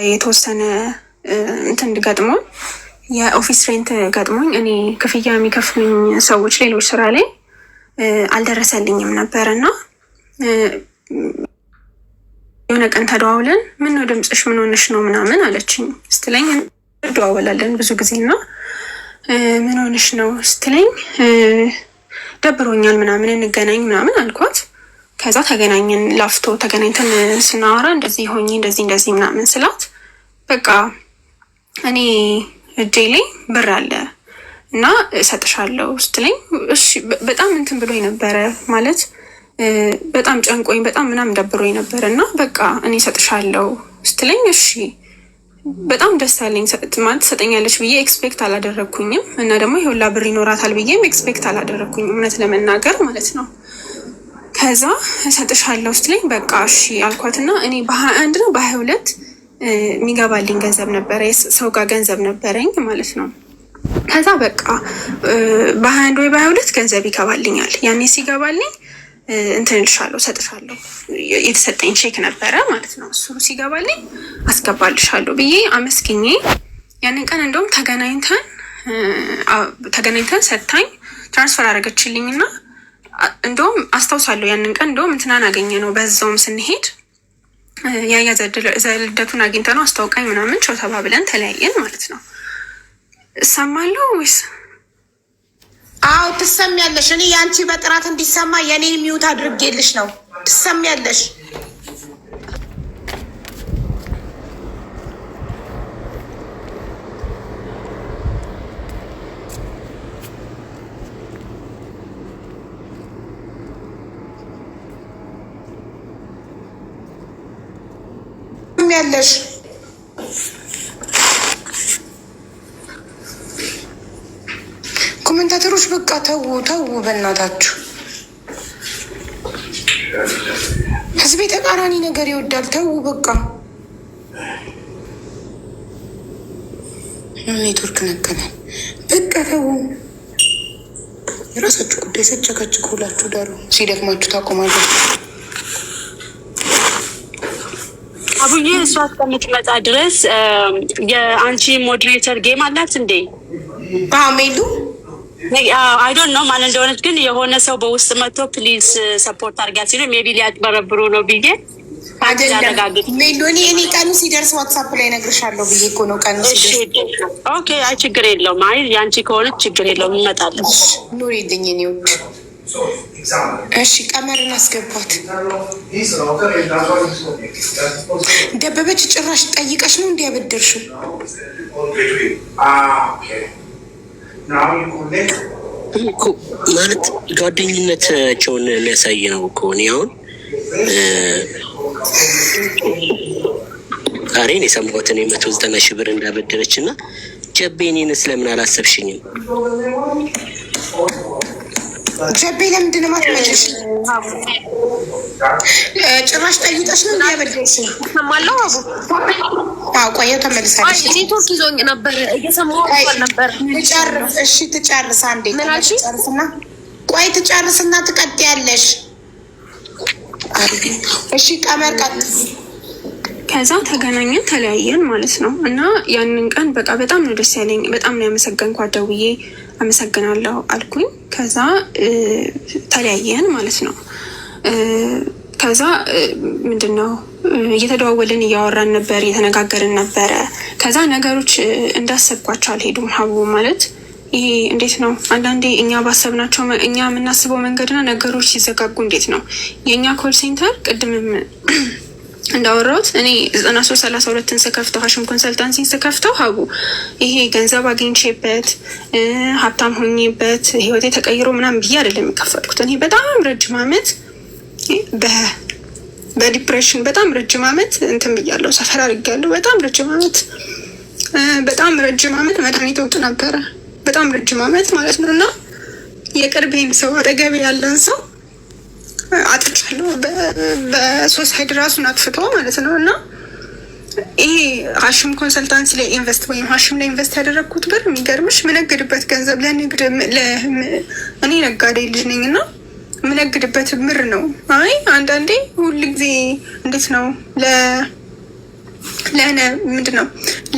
የተወሰነ እንትን ገጥሞኝ የኦፊስ ሬንት ገጥሞኝ እኔ ክፍያ የሚከፍሉኝ ሰዎች ሌሎች ስራ ላይ አልደረሰልኝም ነበር እና የሆነ ቀን ተደዋውለን ምን ነው ድምፅሽ ምን ሆነሽ ነው ምናምን አለችኝ ስትለኝ እንደዋወላለን ብዙ ጊዜ እና ምን ሆነሽ ነው ስትለኝ ደብሮኛል ምናምን እንገናኝ ምናምን አልኳት። ከዛ ተገናኘን፣ ላፍቶ ተገናኝተን ስናወራ እንደዚህ ሆኜ እንደዚህ ምናምን ስላት በቃ እኔ እጄ ላይ ብር አለ እና እሰጥሻለሁ ስትለኝ እሺ በጣም እንትን ብሎኝ ነበረ ማለት በጣም ጨንቆኝ በጣም ምናምን ደብሮኝ ነበር እና በቃ እኔ እሰጥሻለሁ ስትለኝ እሺ በጣም ደስ አለኝ። ማለት ትሰጠኛለች ብዬ ኤክስፔክት አላደረግኩኝም እና ደግሞ ይኸውላ ብር ይኖራታል ብዬም ኤክስፔክት አላደረግኩኝም እውነት ለመናገር ማለት ነው። ከዛ እሰጥሻለሁ ስትለኝ በቃ እሺ አልኳትና እኔ በ21 ነው በ22 የሚገባልኝ ገንዘብ ነበረ፣ ሰው ጋር ገንዘብ ነበረኝ ማለት ነው። ከዛ በቃ በ21 ወይ በ22 ገንዘብ ይገባልኛል። ያኔ ሲገባልኝ እንትን እልሻለሁ እሰጥሻለሁ፣ የተሰጠኝ ቼክ ነበረ ማለት ነው። እሱ ሲገባልኝ አስገባልሻለሁ ብዬ አመስግኜ ያንን ቀን እንደውም ተገናኝተን ሰጥታኝ ትራንስፈር አደረገችልኝ እና እንደውም አስታውሳለሁ ያንን ቀን እንደውም እንትናን አገኘ ነው በዛውም ስንሄድ ያያ ዘልደቱን አግኝተ ነው አስታውቃኝ ምናምን ቸው ተባብለን ተለያየን ማለት ነው። እሰማለሁ ወይስ? አዎ ትሰሚያለሽ። እኔ ያንቺ በጥራት እንዲሰማ የኔ ሚውት አድርጌልሽ ነው። ትሰሚያለሽ። ትሰሚያለሽ። ኮሜንታተሮች በቃ ተው በእናታችሁ። ህዝቤ ተቃራኒ ነገር ይወዳል። ተው በቃ። ኔትወርክ ነከናል። በቃ ተው። የራሳችሁ ጉዳይ። ሰጨካችሁ ሁላችሁ ዳሩ። ሲደክማችሁ ታቆማለች። አቡዬ እሷ እስከምትመጣ ድረስ የአንቺ ሞዴሬተር ጌም አላት እንዴ? ሜሉ አይ ዶንት ኖ ማን እንደሆነች ግን የሆነ ሰው በውስጥ መጥቶ ፕሊዝ ሰፖርት አድርጊያት ሲሉ ሜቢ ሊያጭበረብሩ ነው ብዬ አደረጋግጥ። ሜሉ እኔ ቀኑ ሲደርስ ዋትሳፕ ላይ እነግርሻለሁ ብዬ እኮ ነው። ቀኑ ሲደርስ ኦኬ። አይ ችግር የለውም። አይ ያንቺ ከሆነች ችግር የለውም እንመጣለን። ኑሪልኝ እኔ ውድ። እሺ ቀመርን አስገባት። ደበበች ጭራሽ ጠይቀሽ ነው እንዲያበደርሽው? ማለት ጓደኝነታቸውን የሚያሳይ ነው እኮ። እኔ አሁን ዛሬን የሰማሁትን 190,000 ብር እንዳበደረች እና ጀቤ እኔን ስለምን አላሰብሽኝም? ጀቤ ለምንድን ነው የማትመጪሽ? ጭራሽ ጠይቀሽ ነው እንዲያበደርሽ? ሰማለሁ አቡ። ቆየሁ ተመልሳለች። ኔትወርክ ይዞኝ ነበር እየሰማሁ ነበር። ትጨርስ። እሺ ትጨርስ። አንዴ ትጨርስና ቆይ ትጨርስና ትቀጥያለሽ። እሺ ቀመር ቀጥ። ከዛ ተገናኘን ተለያየን ማለት ነው። እና ያንን ቀን በቃ በጣም ነው ደስ ያለኝ። በጣም ነው ያመሰገንኳት። ደውዬ አመሰግናለሁ አልኩኝ። ከዛ ተለያየን ማለት ነው። ከዛ ምንድን ነው እየተደዋወልን እያወራን ነበር፣ እየተነጋገርን ነበረ። ከዛ ነገሮች እንዳሰብኳቸው አልሄዱም። ሀቡ ማለት ይሄ እንዴት ነው አንዳንዴ እኛ ባሰብናቸው እኛ የምናስበው መንገድና ነገሮች ሲዘጋጉ እንዴት ነው የእኛ ኮል ሴንተር ቅድምም እንዳወራሁት እኔ 9332ን ስከፍተው ሀሽም ኮንሰልታንሲን ስከፍተው ሀቡ ይሄ ገንዘብ አግኝቼበት ሀብታም ሆኜበት ህይወቴ ተቀይሮ ምናምን ብዬ አይደለም የከፈትኩት። እኔ በጣም ረጅም ዓመት በዲፕሬሽን በጣም ረጅም ዓመት እንትን ብያለሁ፣ ሰፈር አድርጌያለሁ። በጣም ረጅም ዓመት መድኃኒት ወጥ ነበረ። በጣም ረጅም ዓመት ማለት ነው። እና የቅርቤን ሰው አጠገቤ ያለን ሰው አጥቻለሁ በሶሳይድ ራሱን አጥፍቶ ማለት ነው። እና ይሄ ሀሽም ኮንሰልታንሲ ላይ ኢንቨስት ወይም ሀሽም ላይ ኢንቨስት ያደረግኩት ብር የሚገርምሽ ምነግድበት ገንዘብ ለንግድ እኔ ነጋዴ ልጅ ነኝ እና ምነግድበት ምር ነው። አይ አንዳንዴ ሁል ጊዜ እንዴት ነው ምንድነው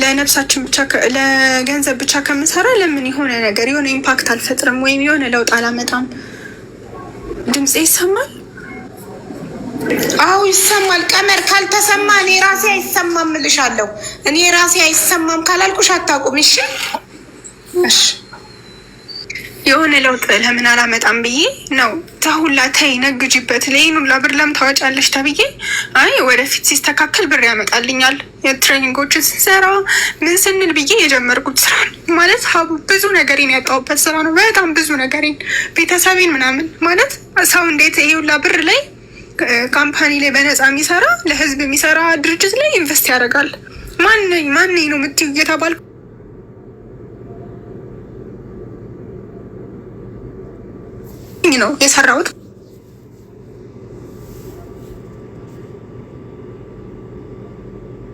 ለነፍሳችን ብቻ ለገንዘብ ብቻ ከምሰራ ለምን የሆነ ነገር የሆነ ኢምፓክት አልፈጥርም ወይም የሆነ ለውጥ አላመጣም? ድምጼ ይሰማል? አዎ ይሰማል። ቀመር ካልተሰማ እኔ ራሴ አይሰማም እልሻለሁ። እኔ ራሴ አይሰማም ካላልኩሽ አታውቁም። እሺ እሺ የሆነ ለውጥ ለምን አላመጣም ብዬ ነው ታሁላ ተይ ነግጂበት ለይኑ ለብር ለም ታወጫለሽ ተብዬ አይ ወደፊት ሲስተካከል ብር ያመጣልኛል የትሬኒንጎችን ስንሰራ ምን ስንል ብዬ የጀመርኩት ስራ ማለት ሀቡ ብዙ ነገሬን ያጣሁበት ስራ ነው። በጣም ብዙ ነገሬን ቤተሰቤን ምናምን ማለት ሰው እንዴት ይሁላ ብር ላይ ካምፓኒ ላይ በነፃ የሚሰራ ለህዝብ የሚሰራ ድርጅት ላይ ኢንቨስት ያደርጋል? ማን ነው የምትይው እየተባልኩ ነው የሰራሁት።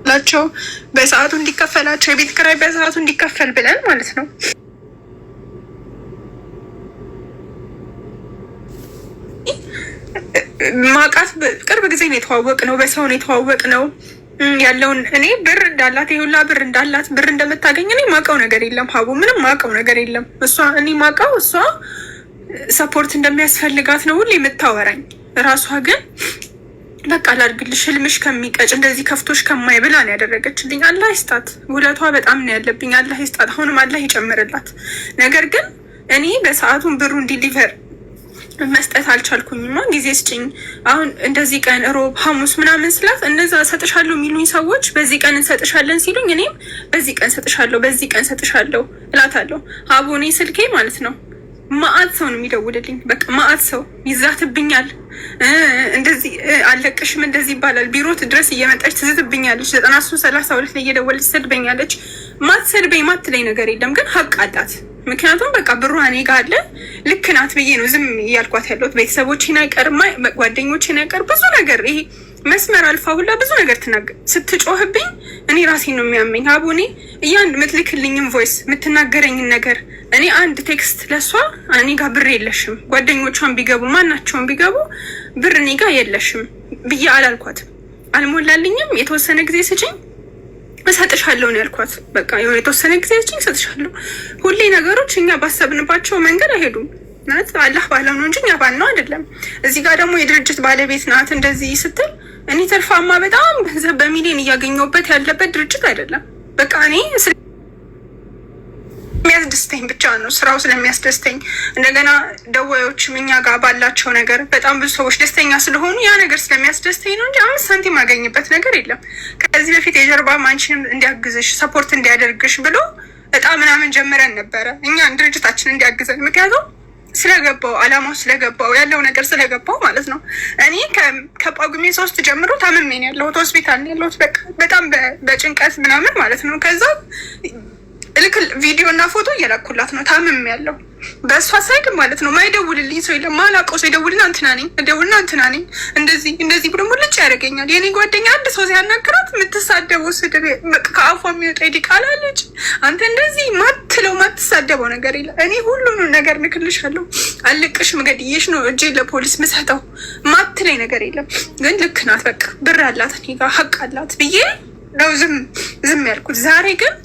ላቸው በሰዓቱ እንዲከፈላቸው የቤት ኪራይ በሰዓቱ እንዲከፈል ብለን ማለት ነው። ማቃት ቅርብ ጊዜ ነው የተዋወቅ ነው፣ በሰው ነው የተዋወቅ ነው ያለውን እኔ ብር እንዳላት የሁላ ብር እንዳላት ብር እንደምታገኝ እኔ ማውቀው ነገር የለም ሀቡ፣ ምንም ማውቀው ነገር የለም። እኔ ማውቀው እሷ ሰፖርት እንደሚያስፈልጋት ነው ሁሌ የምታወራኝ። ራሷ ግን በቃ ላድርግልሽ ህልምሽ ከሚቀጭ እንደዚህ ከፍቶሽ ከማይ ብላ ነው ያደረገችልኝ። አላህ ይስጣት፣ ውለቷ በጣም ነው ያለብኝ። አላህ ይስጣት፣ አሁንም አላህ ይጨምርላት። ነገር ግን እኔ በሰዓቱን ብሩን ዲሊቨር መስጠት አልቻልኩኝማ። ጊዜ ስጭኝ አሁን እንደዚህ ቀን ሮብ ሐሙስ ምናምን ስላት እነዛ ሰጥሻለሁ የሚሉኝ ሰዎች በዚህ ቀን እንሰጥሻለን ሲሉኝ እኔም በዚህ ቀን ሰጥሻለሁ በዚህ ቀን ሰጥሻለሁ እላታለሁ። ሀቡ እኔ ስልኬ ማለት ነው ማአት ሰው ነው የሚደውልልኝ። በቃ ማአት ሰው ይዛትብኛል። እንደዚህ አለቅሽም እንደዚህ ይባላል። ቢሮት ድረስ እየመጣች ትዝትብኛለች። 9332 ላይ እየደወለች ትሰድበኛለች። ማትሰድበኝ ማትለኝ ነገር የለም ግን ሀቅ አላት። ምክንያቱም በቃ ብሩ እኔ ጋር አለ። ልክ ናት ብዬ ነው ዝም እያልኳት ያለሁት። ቤተሰቦቼን አይቀር ጓደኞቼን አይቀር ብዙ ነገር ይሄ መስመር አልፋ ሁላ ብዙ ነገር ስትጮህብኝ እኔ ራሴን ነው የሚያመኝ። ሀቡ እኔ ምትልክልኝም ቮይስ የምትናገረኝን ነገር እኔ አንድ ቴክስት ለሷ እኔ ጋር ብር የለሽም፣ ጓደኞቿን ቢገቡ ማናቸውን ቢገቡ ብር እኔ ጋር የለሽም ብዬ አላልኳትም። አልሞላልኝም። የተወሰነ ጊዜ ስጭኝ እሰጥሻለሁ ነው ያልኳት። በቃ የሆነ የተወሰነ ጊዜ ስጭኝ እሰጥሻለሁ። ሁሌ ነገሮች እኛ ባሰብንባቸው መንገድ አይሄዱም። ማለት አላህ ባለው ነው እንጂ እኛ ባልነው አይደለም። እዚህ ጋር ደግሞ የድርጅት ባለቤት ናት እንደዚህ ስትል እኔ ትርፋማ በጣም ገንዘብ በሚሊዮን እያገኘሁበት ያለበት ድርጅት አይደለም። በቃ እኔ የሚያስደስተኝ ብቻ ነው ስራው ስለሚያስደስተኝ። እንደገና ደዋዮችም እኛ ጋር ባላቸው ነገር በጣም ብዙ ሰዎች ደስተኛ ስለሆኑ ያ ነገር ስለሚያስደስተኝ ነው እንጂ 5 ሳንቲም ማገኝበት ነገር የለም። ከዚህ በፊት የጀርባ ማንቺን እንዲያግዝሽ ሰፖርት እንዲያደርግሽ ብሎ እጣ ምናምን ጀምረን ነበረ እኛን ድርጅታችን እንዲያግዘን። ምክንያቱም ስለገባው አላማው ስለገባው ያለው ነገር ስለገባው ማለት ነው። እኔ ከጳጉሜ 3 ጀምሮ ታምሜ ነው ያለሁት፣ ሆስፒታል ነው ያለሁት። በቃ በጣም በጭንቀት ምናምን ማለት ነው። ከዛ ልክ ቪዲዮ እና ፎቶ እየላኩላት ነው ታምም ያለው በእሷ ሳይድ ማለት ነው። ማይደውልልኝ ሰው የለም። ማላውቀው ሰው ይደውልና እንትና ነኝ እንደዚህ ብሎ ሙልጭ ያደርገኛል። የኔ ጓደኛ አንድ ሰው ሲያናግራት የምትሳደበው ስድብ ከአፏ የሚወጣ ዲቃላ ልጅ አንተ እንደዚህ ማትለው ማትሳደበው ነገር የለ። እኔ ሁሉንም ነገር ልክልሻለሁ፣ አልቅሽም፣ ገድዬሽ ነው እጄ ለፖሊስ ምሰጠው ማትለኝ ነገር የለም። ግን ልክ ናት፣ በቃ ብር አላት፣ እኔ ጋር ሀቅ አላት ብዬ ነው ዝም ያልኩት። ዛሬ ግን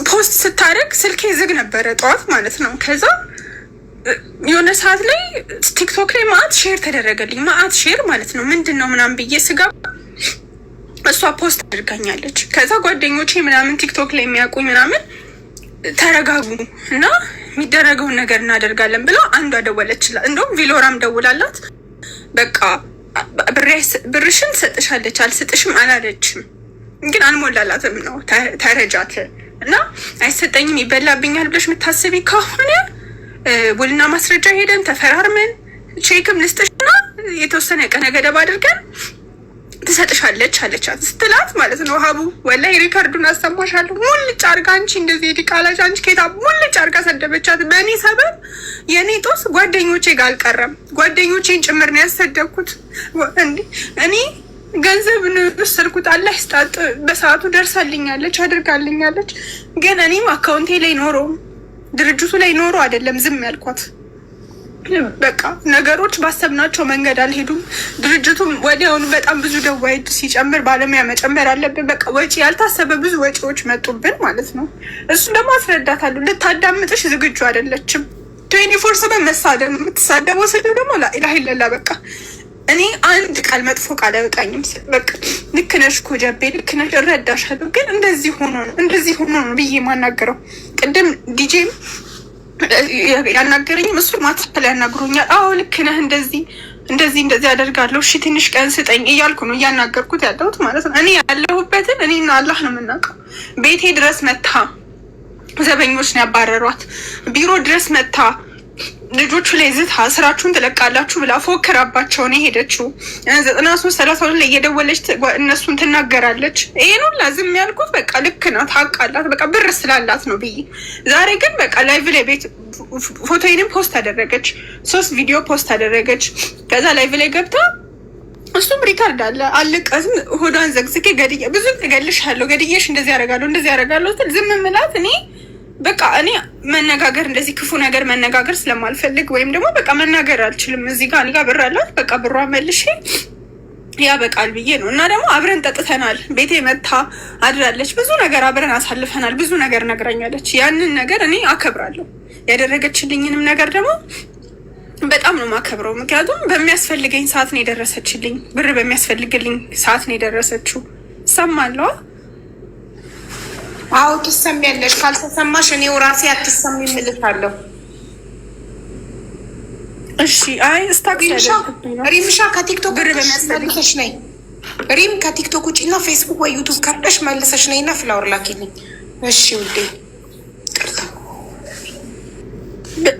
ፖስት ስታደርግ ስልኬ ዝግ ነበረ ጠዋት ማለት ነው። ከዛ የሆነ ሰዓት ላይ ቲክቶክ ላይ ማአት ሼር ተደረገልኝ፣ ማአት ሼር ማለት ነው። ምንድን ነው ምናምን ብዬ ስጋባ እሷ ፖስት አድርጋኛለች። ከዛ ጓደኞቼ ምናምን ቲክቶክ ላይ የሚያውቁኝ ምናምን ተረጋጉ እና የሚደረገውን ነገር እናደርጋለን ብላ አንዷ ደወለችላት። እንደውም ቪሎራም ደውላላት በቃ ብርሽን ትሰጥሻለች አልሰጥሽም አላለችም፣ ግን አልሞላላትም ነው ተረጃት እና አይሰጠኝም ይበላብኛል ብለሽ የምታስቢ ከሆነ ውልና ማስረጃ ሄደን ተፈራርመን ቼክም ልስጥሽና የተወሰነ ቀነ ገደብ አድርገን ትሰጥሻለች አለቻት። ስትላት ማለት ነው ሀቡ ወላሂ ሪካርዱን አሰማሻለሁ። ሙልጭ አርጋ አንቺ እንደዚህ ዲቃላሽ አንቺ ኬታ ሙልጭ አርጋ ሰደበቻት። በእኔ ሰበብ የእኔ ጦስ ጓደኞቼ ጋር አልቀረም፣ ጓደኞቼን ጭምር ነው ያሰደብኩት። እኔ ገንዘብ ነው የወሰድኩት። አላህ ይስጣት፣ በሰዓቱ ደርሳልኛለች በቃ ነገሮች ባሰብናቸው መንገድ አልሄዱም። ድርጅቱም ወዲያውኑ በጣም ብዙ ደዋይ ሲጨምር ባለሙያ መጨመር አለብን። በቃ ወጪ ያልታሰበ ብዙ ወጪዎች መጡብን ማለት ነው። እሱ ደግሞ አስረዳታለሁ። ልታዳምጥሽ ዝግጁ አይደለችም። 24/7 መሳደብ የምትሳደበው ስድብ ደግሞ ላኢላሀ ኢለላህ። በቃ እኔ አንድ ቃል መጥፎ ቃል አይወጣኝም። በቃ ልክ ነሽ እኮ ጀቤ፣ ልክ ነሽ፣ እረዳሻለሁ። ግን እንደዚህ ሆኖ ነው ብዬ የማናገረው። ቅድም ዲጄም ያናገረኝም እሱ ማትፈል ያናግሮኛል። አዎ ልክ ነህ፣ እንደዚህ አደርጋለሁ፣ እሺ ትንሽ ቀን ስጠኝ እያልኩ ነው እያናገርኩት ያለሁት ማለት ነው። እኔ ያለሁበትን እኔና አላህ ነው የምናውቀው። ቤቴ ድረስ መታ ዘበኞች ነው ያባረሯት። ቢሮ ድረስ መታ ልጆቹ ላይ ዝታ ስራችሁን ትለቃላችሁ ብላ ፎክራባቸው ነው የሄደችው። 9332 ላይ እየደወለች እነሱን ትናገራለች። ይሄን ሁላ ዝም ያልኩት በቃ ልክ ናት፣ ሀቅ አላት፣ በቃ ብር ስላላት ነው ብዬ። ዛሬ ግን በቃ ላይቭ ላይ ቤት ፎቶዬንም ፖስት አደረገች፣ 3 ቪዲዮ ፖስት አደረገች። ከዛ ላይቭ ላይ ገብታ እሱም ሪካርድ አለ አልቀዝም ሆዷን ዘግዝጌ ብዙ እገልሻለሁ፣ ገድዬሽ እንደዚህ ያደርጋለሁ ዝም ምላት እኔ በቃ እኔ መነጋገር እንደዚህ ክፉ ነገር መነጋገር ስለማልፈልግ ወይም ደግሞ በቃ መናገር አልችልም። እዚህ ጋር እኔ ጋር ብር አላት፣ በቃ ብሯ መልሼ ያ በቃል ብዬ ነው። እና ደግሞ አብረን ጠጥተናል፣ ቤቴ መታ አድራለች፣ ብዙ ነገር አብረን አሳልፈናል፣ ብዙ ነገር ነግራኛለች። ያንን ነገር እኔ አከብራለሁ። ያደረገችልኝንም ነገር ደግሞ በጣም ነው የማከብረው። ምክንያቱም በሚያስፈልገኝ ሰዓት ነው የደረሰችልኝ፣ ብር በሚያስፈልግልኝ ሰዓት ነው የደረሰችው። እሰማለሁ። አዎ ትሰሚያለሽ። ካልተሰማሽ እኔው ራሴ አትሰሚ እምልሻለሁ። እሺ አይ ሪምሻ ከቲክቶክ ብር በሚያስፈልግሽ ነይ። ሪም ከቲክቶክ ውጪና ፌስቡክ ወይ ዩቱብ ከፍተሽ መልሰሽ ነይና ፍላወር ላኪልኝ። እሺ ውዴ።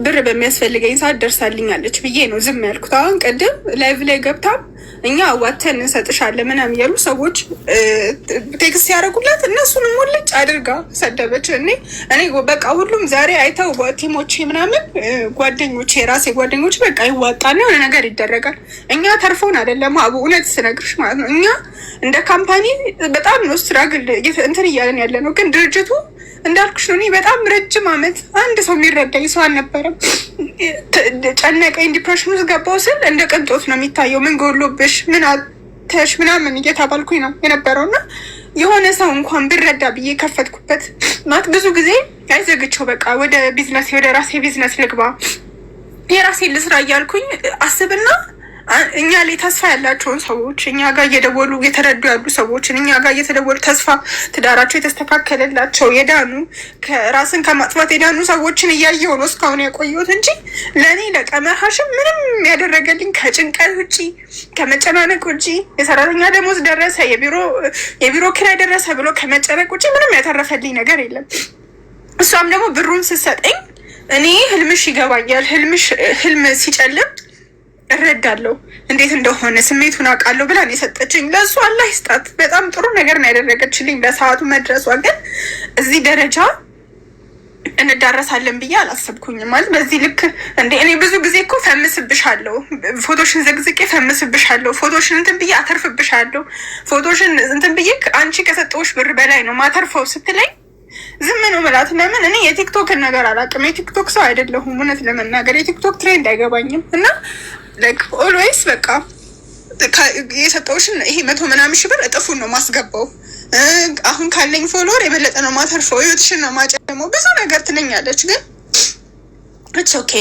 ብር በሚያስፈልገኝ ሰዓት ደርሳልኛለች ብዬ ነው ዝም ያልኩት። አሁን ቅድም ላይቭ ላይ ገብታ እኛ አዋተን እንሰጥሻለን ምናምን ያሉ ሰዎች ቴክስት ያደረጉላት እነሱንም ሙልጭ አድርጋ ሰደበች። እኔ በቃ ሁሉም ዛሬ አይተው ቲሞቼ ምናምን ጓደኞቼ የራሴ ጓደኞች በቃ ይዋጣና የሆነ ነገር ይደረጋል። እኛ ተርፎን አይደለም አቡ እውነት ስነግርሽ ማለት ነው። እኛ እንደ ካምፓኒ በጣም ነው ስትራግል እንትን እያለን ያለ ነው። ግን ድርጅቱ እንዳልኩሽ ነው። እኔ በጣም ረጅም ዓመት አንድ ሰው የሚረዳኝ ሰው አልነበረም። ጨነቀኝ፣ ዲፕሬሽን ውስጥ ገባው ስል እንደ ቅንጦት ነው የሚታየው። ምን ጎሎብሽ፣ ምን አተሽ ምናምን እየተባልኩኝ ነው የነበረው። እና የሆነ ሰው እንኳን ብረዳ ብዬ ከፈትኩበት ማለት ብዙ ጊዜ አይዘግቸው በቃ ወደ ቢዝነስ ወደ ራሴ ቢዝነስ ልግባ የራሴ ልስራ እያልኩኝ አስብና እኛ ላይ ተስፋ ያላቸውን ሰዎች እኛ ጋር እየደወሉ የተረዱ ያሉ ሰዎችን እኛ ጋር እየተደወሉ ተስፋ ትዳራቸው የተስተካከለላቸው የዳኑ ከራስን ከማጥፋት የዳኑ ሰዎችን እያየሁ ነው እስካሁን ያቆየሁት እንጂ ለእኔ ለቀመር ሀሽም ምንም ያደረገልኝ ከጭንቀት ውጭ ከመጨናነቅ ውጭ የሰራተኛ ደሞዝ ደረሰ የቢሮ ኪራይ ደረሰ ብሎ ከመጨነቅ ውጭ ምንም ያተረፈልኝ ነገር የለም። እሷም ደግሞ ብሩን ስትሰጠኝ እኔ ህልምሽ ይገባኛል፣ ህልም ሲጨልም እረዳለሁ እንዴት እንደሆነ ስሜቱን አውቃለሁ ብላ ነው የሰጠችኝ። ለእሱ አላህ ይስጣት። በጣም ጥሩ ነገር ነው ያደረገችልኝ በሰዓቱ መድረሷ። ግን እዚህ ደረጃ እንዳረሳለን ብዬ አላሰብኩኝም። ማለት በዚህ ልክ እንደ እኔ ብዙ ጊዜ እኮ ፈምስብሻለሁ፣ ፎቶሽን ዘግዝቄ ፈምስብሻለሁ፣ ፎቶሽን እንትን ብዬ አተርፍብሻለሁ፣ ፎቶሽን እንትን ብዬ አንቺ ከሰጠሁሽ ብር በላይ ነው ማተርፈው ስትለኝ ዝም ነው የምላት። ለምን እኔ የቲክቶክን ነገር አላውቅም፣ የቲክቶክ ሰው አይደለሁም። እውነት ለመናገር የቲክቶክ ትሬንድ አይገባኝም። እና ኦልዌይስ በቃ የሰጠውሽን ይሄ 100 ምናምን ሺህ ብር እጥፉን ነው ማስገባው። አሁን ካለኝ ፎሎወር የበለጠ ነው ማተርፈው፣ ህይወትሽን ነው ማጨለመው፣ ብዙ ነገር ትለኛለች። ግን ኢትስ ኦኬ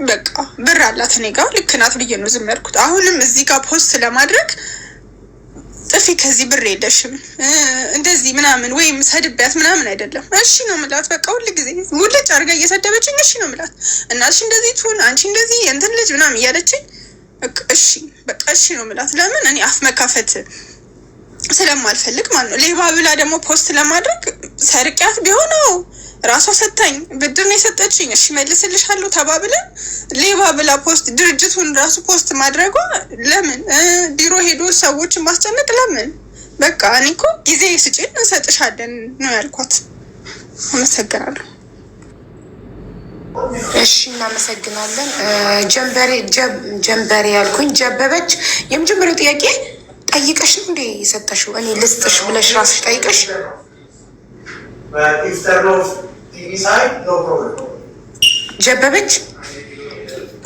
በቃ ብር አላት እኔ ጋር ልክ ናት ብዬ ነው ዝም ያልኩት። አሁንም እዚህ ጋር ፖስት ለማድረግ ጥፊ ከዚህ ብር የለሽም እንደዚህ ምናምን ወይም ሰድቢያት ምናምን አይደለም። እሺ ነው ምላት። በቃ ሁሉ ጊዜ ሙልጭ አድርጋ እየሰደበችኝ እሺ ነው ምላት። እናትሽ እንደዚህ ትሁን አንቺ እንደዚህ የእንትን ልጅ ምናምን እያለችኝ እሺ በቃ እሺ ነው ምላት። ለምን እኔ አፍ መካፈት ስለማልፈልግ ማለት ነው። ሌባ ብላ ደግሞ ፖስት ለማድረግ ሰርቂያት ቢሆነው ራሷ ሰታኝ ብድር ነው የሰጠችኝ። እሺ መልስልሻለሁ ተባብለን ሌባ ብላ ፖስት ድርጅቱን ራሱ ፖስት ማድረጓ ለምን? ቢሮ ሄዶ ሰዎችን ማስጨነቅ ለምን? በቃ እኔ እኮ ጊዜ ስጪን እንሰጥሻለን ነው ያልኳት። አመሰግናለሁ። እሺ እናመሰግናለን። ጀንበሬ ያልኩኝ ጀበበች። የመጀመሪያው ጥያቄ ጠይቀሽ ነው እንዴ የሰጠሽው? እኔ ልስጥሽ ብለሽ ራስሽ ጠይቀሽ? ጀበበች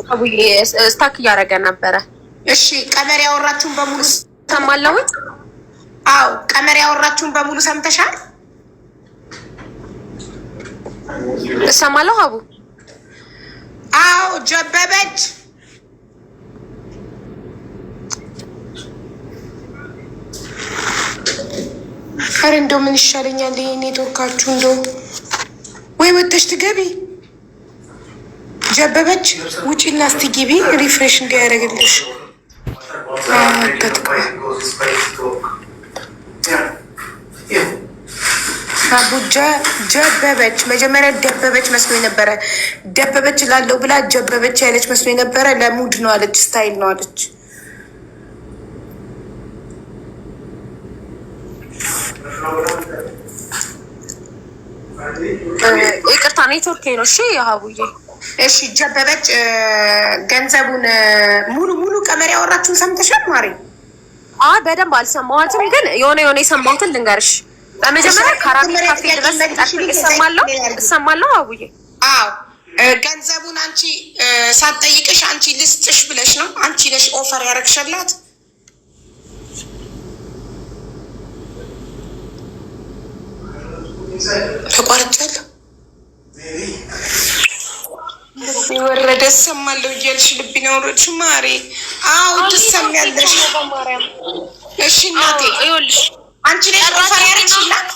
አቡዬ ስታክ እያደረገ ነበረ። እሺ ቀመር ያወራችሁን በሙሉ ሰማለሁ። አዎ ቀመር ያወራችሁን በሙሉ ሰምተሻል? ሰማለሁ አቡ። አዎ ጀበበች ኧረ እንደው ምን ይሻለኛል? ይሄ ኔትወርካችሁ እንደው ወይ ወጥተሽ ትገቢ። ጀበበች ውጪና እስቲ ግቢ ሪፍሬሽ እንዲያደርግልሽ። አቡጃ ጀበበች መጀመሪያ ደበበች መስሎኝ ነበረ። ደበበች ላለው ብላ ጀበበች ያለች መስሎኝ ነበረ። ለሙድ ነው አለች፣ ስታይል ነው አለች። ይቅርታ ኔትወርክ ነው። እሺ ሀቡዬ እሺ ጀበበች ገንዘቡን ሙሉ ቀመር ያወራችሁን ሰምተሻል ማሪ? በደንብ አልሰማኋትም፣ ግን የሆነ የሰማሁትን ልንገርሽ። በመጀመሪያ ካራሚ ካፌ ድረስ እሰማለሁ አቡዬ። አዎ ገንዘቡን አንቺ ሳትጠይቅሽ አንቺ ልስጥሽ ብለሽ ነው አንቺ ነሽ ኦፈር ያደረግሽላት። ተቋርጫለሁ ወረደ እሰማለሁ እያልሽ ልቤን አውረድሽ ማሬ። አዎ ትሰሚያለሽ። እሺ እናቴ ይኸውልሽ አንቺ ነሽ ኦፈር ያደረግሽላት።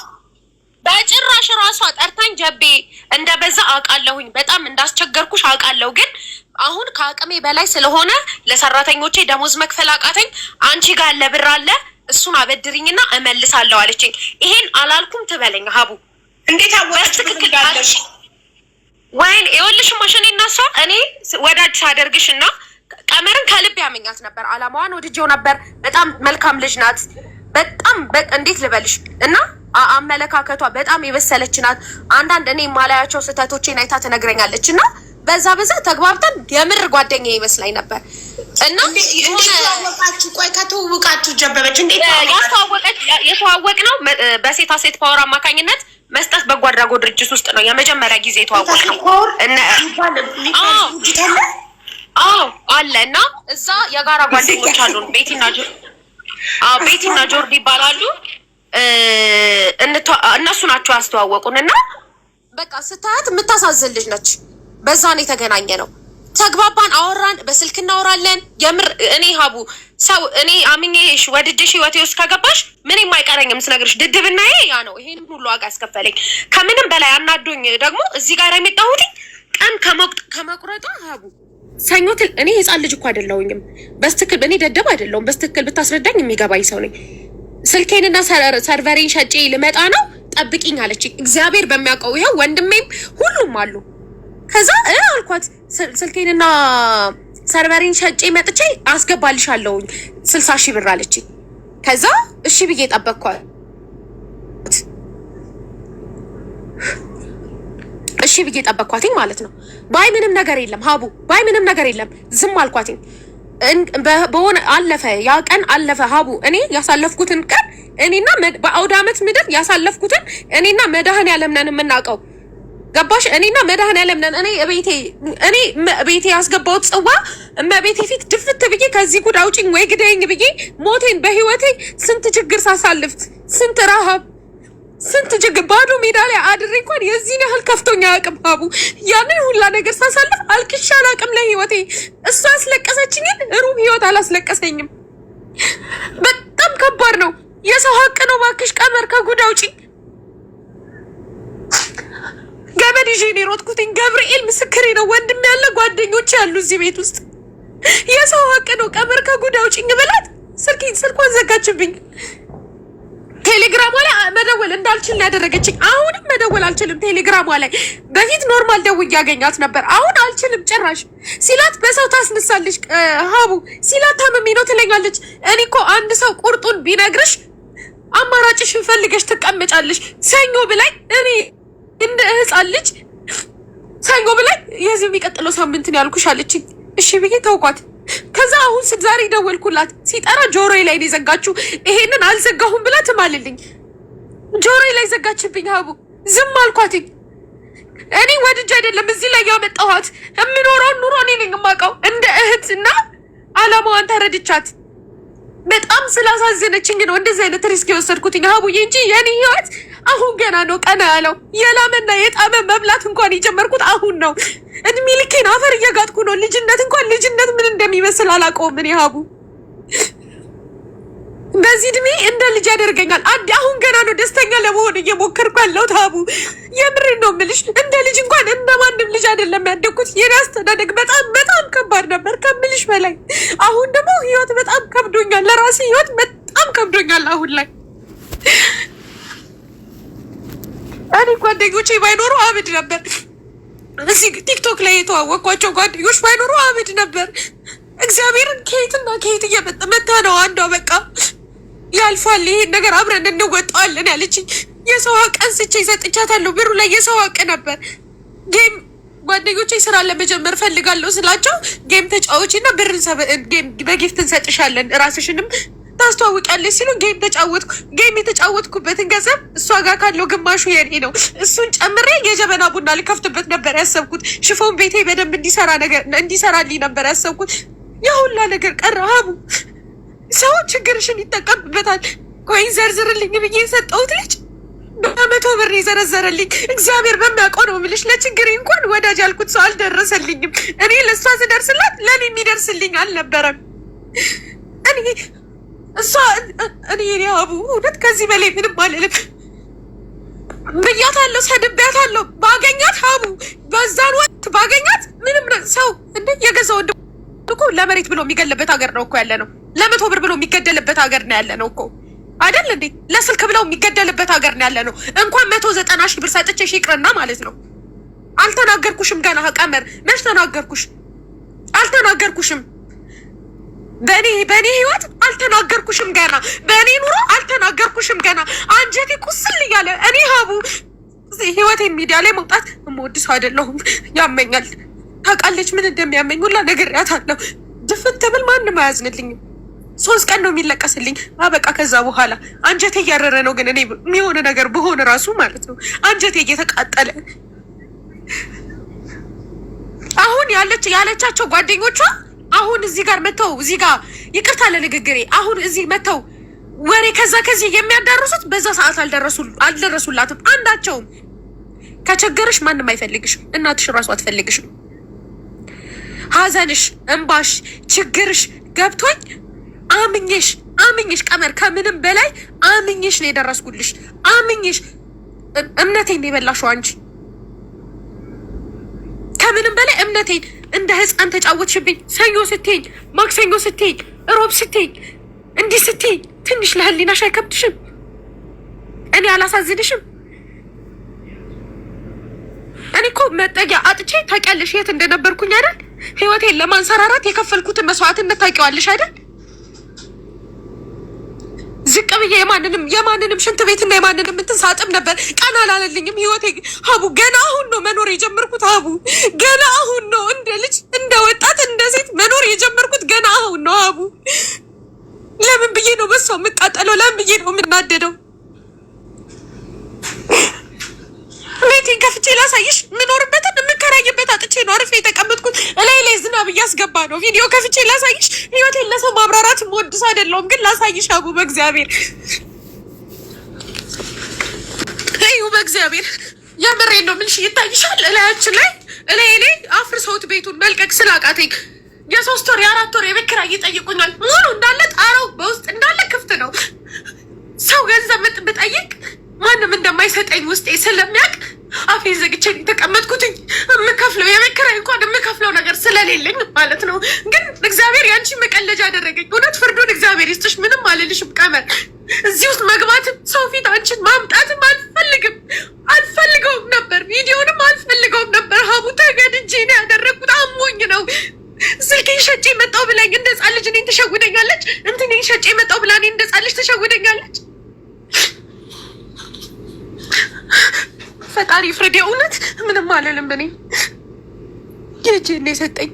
በጭራሽ ራሷ ጠርታኝ ጀቤ እንደበዛ አውቃለሁኝ፣ በጣም እንዳስቸገርኩሽ አውቃለሁ። ግን አሁን ከአቅሜ በላይ ስለሆነ ለሰራተኞቼ ደሞዝ መክፈል አቃተኝ። አንቺ ጋር ያለ ብር አለ እሱን አበድሪኝና እመልሳለሁ አለችኝ። ይሄን አላልኩም ትበለኝ ሀቡ። እንዴት አወቅሽ? ትክክል ወይን ይኸውልሽ ማሽኔ እና እሷ እኔ ወዳጅ ሳደርግሽ እና ቀመርን ከልብ ያመኛት ነበር። አላማዋን ወድጄው ነበር። በጣም መልካም ልጅ ናት። በጣም እንዴት ልበልሽ እና አመለካከቷ በጣም የበሰለች ናት። አንዳንድ እኔ የማላያቸው ስህተቶቼን አይታ ትነግረኛለች እና በዛ ተግባብተን የምር ጓደኛ ይመስላኝ ነበር። እና ተዋወቃችሁ? ቆይ ከተዋወቃችሁ ጀበበች እንዴት የተዋወቅ ነው? በሴታ ሴት ፓወር አማካኝነት መስጠት በጎ አድራጎት ድርጅት ውስጥ ነው የመጀመሪያ ጊዜ የተዋወቅ ነው። አለ እና እዛ የጋራ ጓደኞች አሉን ቤቲና ጆርዲ ይባላሉ። እነሱ ናቸው ያስተዋወቁን እና በቃ ስታያት የምታሳዝን ልጅ ነች። በዛን የተገናኘ ነው። ተግባባን፣ አወራን፣ በስልክ እናወራለን። የምር እኔ ሀቡ ሰው እኔ አምኜሽ ወድጄሽ ህይወቴ ውስጥ ከገባሽ ምንም አይቀረኝም ስነግርሽ። ድድብናዬ ያ ነው። ይሄን ሁሉ ዋጋ አስከፈለኝ። ከምንም በላይ አናዶኝ ደግሞ እዚህ ጋር የመጣሁት ቀን ከመቁረጧ ሀቡ ሰኞት እኔ ህፃን ልጅ እኮ አይደለሁኝም። በስትክል እኔ ደደብ አይደለሁም። በስትክል ብታስረዳኝ የሚገባኝ ሰው ነኝ። ስልኬንና ሰርቨሬን ሸጬ ልመጣ ነው ጠብቂኝ አለች። እግዚአብሔር በሚያውቀው ይኸው ወንድሜም ሁሉም አሉ። ከዛ አልኳት ስልኬንና ሰርቨሬን ሸጬ መጥቼ አስገባልሻለሁኝ 60,000 ብር አለች። ከዛ እሺ ብዬ ጠበቅኳት። እሺ ብዬ ጠበቅኳትኝ ማለት ነው። ባይ ምንም ነገር የለም ሀቡ፣ ባይ ምንም ነገር የለም። ዝም አልኳትኝ። በሆነ አለፈ፣ ያ ቀን አለፈ ሀቡ። እኔ ያሳለፍኩትን ቀን እኔና በአውደ ዓመት ምድር ያሳለፍኩትን እኔና መድኃኔዓለም ነን የምናውቀው። ገባሽ? እኔና መድኃኔዓለም ነን። እኔ ቤቴ ያስገባሁት ጽዋ እመቤቴ ፊት ድፍት ብዬ ከዚህ ጉድ አውጪኝ ወይ ግደኝ ብዬ ሞቴን በህይወቴ ስንት ችግር ሳሳልፍ ስንት ረሃብ ስንት ችግር ባዶ ሜዳ ላይ አድሬ እንኳን የዚህን ያህል ከፍቶኛ አያውቅም ሀቡ። ያንን ሁላ ነገር ሳሳልፍ አልቅሻ አላውቅም ለህይወቴ። እሷ ያስለቀሰችኝን ሩብ ህይወት አላስለቀሰኝም። በጣም ከባድ ነው። የሰው ሀቅ ነው። እባክሽ ቀመር ከጉድ አውጪኝ። ገመድ ይዤ ነው የሮጥኩትኝ። ገብርኤል ምስክሬ ነው። ወንድም ያለ ጓደኞች ያሉ እዚህ ቤት ውስጥ የሰው ሀቅ ነው። ቀመር ከጉድ አውጪኝ ብላት ስልኳን ዘጋችብኝ። ቴሌግራሟ ላይ መደወል እንዳልችል ነው ያደረገችኝ። አሁንም መደወል አልችልም ቴሌግራሟ ላይ። በፊት ኖርማል ደውዬ ያገኛት ነበር። አሁን አልችልም ጭራሽ። ሲላት በሰው ታስነሳለች ሀቡ። ሲላት ታመሜ ነው ትለኛለች። እኔ እኮ አንድ ሰው ቁርጡን ቢነግርሽ አማራጭሽን ፈልገሽ ትቀመጫለሽ። ሰኞ ብላይ እኔ እንደ ህፃን ልጅ ሰኞ ብላይ የዚህ የሚቀጥለው ሳምንት ነው ያልኩሽ አለችኝ። እሺ ብዬ ተውኳት። ከዛ አሁን ዛሬ ደወልኩላት። ሲጠራ ጆሮዬ ላይ ነው የዘጋችው። ይሄንን አልዘጋሁም ብላ ትማልልኝ። ጆሮዬ ላይ ዘጋችብኝ ሀቡ። ዝም አልኳትኝ። እኔ ወድጄ አይደለም እዚህ ላይ ያመጣኋት። የምኖረውን ኑሮ እኔ ነኝ የማውቀው እንደ እህትና አላማዋን ተረድቻት በጣም ስላሳዘነችኝ ነው እንደዚህ አይነት ሪስክ የወሰድኩትኝ ሀቡዬ እንጂ የኔ ህይወት አሁን ገና ነው ቀና ያለው። የላመና የጣመ መብላት እንኳን የጀመርኩት አሁን ነው። እድሜ ልኬን አፈር እየጋጥኩ ነው። ልጅነት እንኳን ልጅነት ምን እንደሚመስል አላውቀውም እኔ ሀቡ። በዚህ እድሜ እንደ ልጅ ያደርገኛል። አሁን ገና ነው ደስተኛ ለመሆን እየሞከርኩ ያለሁት ሀቡ። የምሬን ነው የምልሽ። እንደ ልጅ እንኳን እንደ ማንም ልጅ አይደለም ያደግኩት። የኔ አስተዳደግ በጣም በጣም ከባድ ነበር ከምልሽ በላይ። አሁን ደግሞ ህይወት በጣም ከብዶኛል። ለራሴ ህይወት በጣም ከብዶኛል አሁን ላይ። እኔ ጓደኞቼ ባይኖሩ አብድ ነበር። እዚህ ቲክቶክ ላይ የተዋወቅኳቸው ጓደኞች ባይኖሩ አብድ ነበር። እግዚአብሔርን ከየትና ከየት እየመጣ ነው አንዷ በቃ ያልፋል፣ ይሄን ነገር አብረን እንወጣዋለን ያለችኝ። የሰው ሀቅ አንስቼ ሰጥቻታለሁ። ብሩ ላይ የሰው ሀቅ ነበር። ጌም ጓደኞቼ ስራ ለመጀመር ፈልጋለሁ ስላቸው ጌም ተጫወቺ እና ብር በጊፍት እንሰጥሻለን ራስሽንም ታስተዋውቂያለሽ ሲሉ ጌም ተጫወትኩ። ጌም የተጫወትኩበትን ገንዘብ እሷ ጋር ካለው ግማሹ የኔ ነው። እሱን ጨምሬ የጀበና ቡና ልከፍትበት ነበር ያሰብኩት። ሽፎን ቤቴ በደንብ እንዲሰራልኝ ነበር ያሰብኩት። የሁላ ነገር ቀረ ሀቡ። ሰው ችግርሽን ይጠቀምበታል። ኮይን ዘርዝርልኝ ብዬ የሰጠሁት ልጅ በ100 ብር የዘረዘረልኝ እግዚአብሔር በሚያውቀው ነው የምልሽ። ለችግሬ እንኳን ወዳጅ ያልኩት ሰው አልደረሰልኝም። እኔ ለእሷ ስደርስላት ለእኔ የሚደርስልኝ አልነበረም። እኔ ሀቡ እውነት ከዚህ በላይ ምንም አልልም። ብያታለሁ፣ ሰድቤያታለሁ። ባገኛት ሀቡ በዛን ወቅት ባገኛት ምንም ሰው እንደ የገዛ ወንድ እኮ ለመሬት ብሎ የሚገለበት ሀገር ነው እኮ ያለ ነው። ለ100 ብር ብሎ የሚገደልበት ሀገር ነው ያለ ነው እኮ አይደል እንዴ? ለስልክ ብለው የሚገደልበት ሀገር ነው ያለ ነው። እንኳን 190 ሺህ ብር ሰጥቼሽ ይቅርና ማለት ነው። አልተናገርኩሽም ገና ቀመር መች ተናገርኩሽ? አልተናገርኩሽም። በእኔ ህይወት አልተናገርኩሽም ገና። በእኔ ኑሮ አልተናገርኩሽም ገና። አንጀቴ ቁስል እያለ እኔ ሀቡ ህይወቴን ሚዲያ ላይ መውጣት የምወድ ሰው አይደለሁም። ያመኛል። ታውቃለች ምን እንደሚያመኝ ሁላ ነግሬያታለሁ። ድፍት ብል ማንም አያዝንልኝም። 3 ቀን ነው የሚለቀስልኝ አበቃ። ከዛ በኋላ አንጀቴ እያረረ ነው። ግን እኔ የሚሆነ ነገር በሆነ ራሱ ማለት ነው አንጀቴ እየተቃጠለ አሁን ያለቻቸው ጓደኞቿ አሁን እዚህ ጋር መተው እዚህ ጋር ይቅርታ ለንግግሬ አሁን እዚህ መተው ወሬ ከዛ ከዚህ የሚያዳርሱት በዛ ሰዓት አልደረሱላትም። አንዳቸውም ከቸገርሽ ማንም አይፈልግሽም። እናትሽ ራሱ አትፈልግሽም። ሀዘንሽ፣ እንባሽ፣ ችግርሽ ገብቶኝ አምኜሽ ቀመር ከምንም በላይ አምኜሽ ነው የደረስኩልሽ። አምኜሽ እምነቴን ነው የበላሽው አንቺ። ከምንም በላይ እምነቴን እንደ ህፃን ተጫወትሽብኝ። ሰኞ ስትይኝ፣ ማክሰኞ ስትይኝ፣ ሮብ ስትይኝ፣ እንዲህ ስትይኝ ትንሽ ለህሊናሽ አይከብድሽም? እኔ አላሳዝንሽም? እኔ እኮ መጠጊያ አጥቼ ታውቂያለሽ የት እንደነበርኩኝ አይደል? ህይወቴን ለማንሰራራት የከፈልኩትን መስዋዕትነት ታውቂዋለሽ አይደል? ዝቅ ብዬ የማንንም ሽንት ቤትና የማንንም እንትን ሳጥብ ነበር። ቀን አላለልኝም ህይወቴ ሀቡ። ገና አሁን ነው መኖር የጀመርኩት ሀቡ። ገና አሁን ነው እንደ ልጅ እንደ ወጣት እንደ ሴት መኖር የጀመርኩት ገና አሁን ነው ሀቡ። ለምን ብዬ ነው በሷ የምቃጠለው? ለምን ብዬ ነው የምናደደው? ቤቴን ከፍቼ ላሳይሽ። የምኖርበትን የምከራይበት አጥቼ ነው አርፌ የተቀመጥኩት። እላይ ላይ ዝናብ እያስገባ ነው። ቪዲዮ ከፍቼ ላሳይሽ። ህይወቴን ለሰው ማብራራት የምወድ ሰው አይደለሁም፣ ግን ላሳይሽ አቡ። በእግዚአብሔር እዩ፣ በእግዚአብሔር የምሬን ነው የምልሽ። ይታይሻል እላያችን ላይ እላይ አፍርሰውት ቤቱን መልቀቅ ስላቃተኝ የ3 ወር የ4 ወር የቤት ኪራይ ይጠይቁኛል። ሙሉ እንዳለ ጣራው በውስጥ እንዳለ ክፍት ነው። ሰው ገንዘብ ብጠይቅ ማንም እንደማይሰጠኝ ውስጤ ስለሚያውቅ አፌን ዘግቼ የተቀመጥኩትኝ። የምከፍለው የቤት ኪራይ እንኳን የምከፍለው ነገር ስለሌለኝ ማለት ነው። ግን እግዚአብሔር ያንቺ መቀለጃ አደረገኝ። እውነት ፍርዱን እግዚአብሔር ይስጥሽ። ምንም አልልሽም ቀመር። እዚህ ውስጥ መግባትም ሰው ፊት አንቺን ማምጣትም አልፈልገውም ነበር። ቪዲዮንም አልፈልገውም ነበር ሀቡ። ተገድጄ ነው ያደረግኩት። አሞኝ ነው። ስልኬን ሸጬ መጣሁ ብላኝ እንደ ህፃን ልጅ እኔን ትሸውደኛለች። እንትኔን ሸጬ መጣሁ ብላ እኔን እንደ ህፃን ልጅ ትሸውደኛለች። ፈጣሪ ፍርድ። የእውነት ምንም አልልም። እኔ የእጄን የሰጠኝ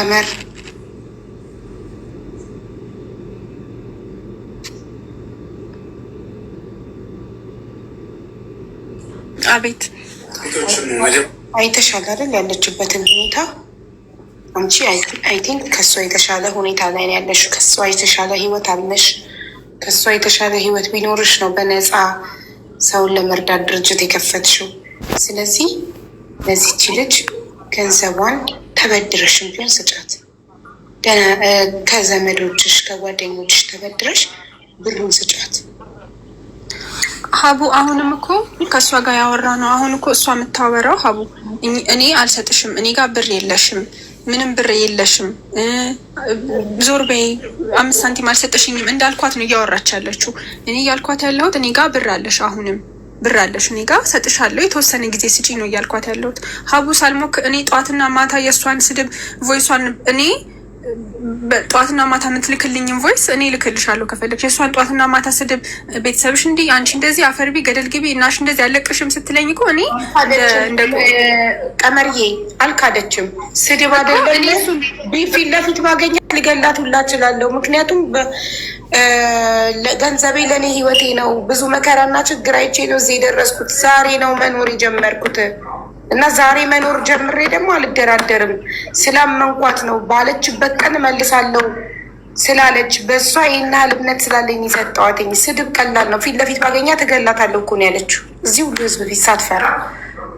ቀመር አቤት አይተሻል አይደል? ያለችበትን ሁኔታ አንቺ አይ ቲንክ ከሷ የተሻለ ሁኔታ ላይ ነው ያለሽ። ከሷ የተሻለ ህይወት አለሽ። ከሷ የተሻለ ህይወት ቢኖርሽ ነው በነፃ ሰውን ለመርዳት ድርጅት የከፈትሽው። ስለዚህ ለዚች ልጅ ገንዘቧን ተበድረሽም ቢሆን ስጫት። ከዘመዶችሽ ከጓደኞችሽ ተበድረሽ ብሩን ስጫት። ሀቡ አሁንም እኮ ከእሷ ጋር ያወራ ነው። አሁን እኮ እሷ የምታወራው ሀቡ እኔ አልሰጥሽም፣ እኔ ጋር ብር የለሽም፣ ምንም ብር የለሽም፣ ዞር በይ፣ 5 ሳንቲም አልሰጠሽኝም እንዳልኳት ነው እያወራች ያለችው። እኔ እያልኳት ያለሁት እኔ ጋር ብር አለሽ፣ አሁንም ብር አለሽ፣ እኔ ጋር ሰጥሻለሁ፣ የተወሰነ ጊዜ ስጪ ነው እያልኳት ያለሁት። ሀቡ ሳልሞክ እኔ ጠዋትና ማታ የእሷን ስድብ ቮይሷን እኔ ጠዋትና ማታ የምትልክልኝም ቮይስ እኔ ልክልሻለሁ ከፈለግሽ። የእሷን ጠዋትና ማታ ስድብ ቤተሰብሽ እንዲህ አንቺ እንደዚህ አፈርቢ ገደል ግቢ እናሽ እንደዚህ ያለቅሽም ስትለኝ እኮ እኔ ቀመርዬ አልካደችም። ስድብ አይደለም ፊት ለፊት ባገኛት ልገላት ሁላ እችላለሁ። ምክንያቱም ገንዘቤ ለእኔ ህይወቴ ነው። ብዙ መከራና ችግር አይቼ ነው እዚህ የደረስኩት። ዛሬ ነው መኖር የጀመርኩት እና ዛሬ መኖር ጀምሬ ደግሞ አልደራደርም። ስላመንኳት ነው ባለችበት ቀን እመልሳለሁ ስላለች በእሷ ይህን ያህል እምነት ስላለኝ የሰጠዋትኝ። ስድብ ቀላል ነው። ፊት ለፊት ባገኛት እገላታለሁ እኮ ነው ያለችው እዚህ ሁሉ ህዝብ ፊት ሳትፈራ።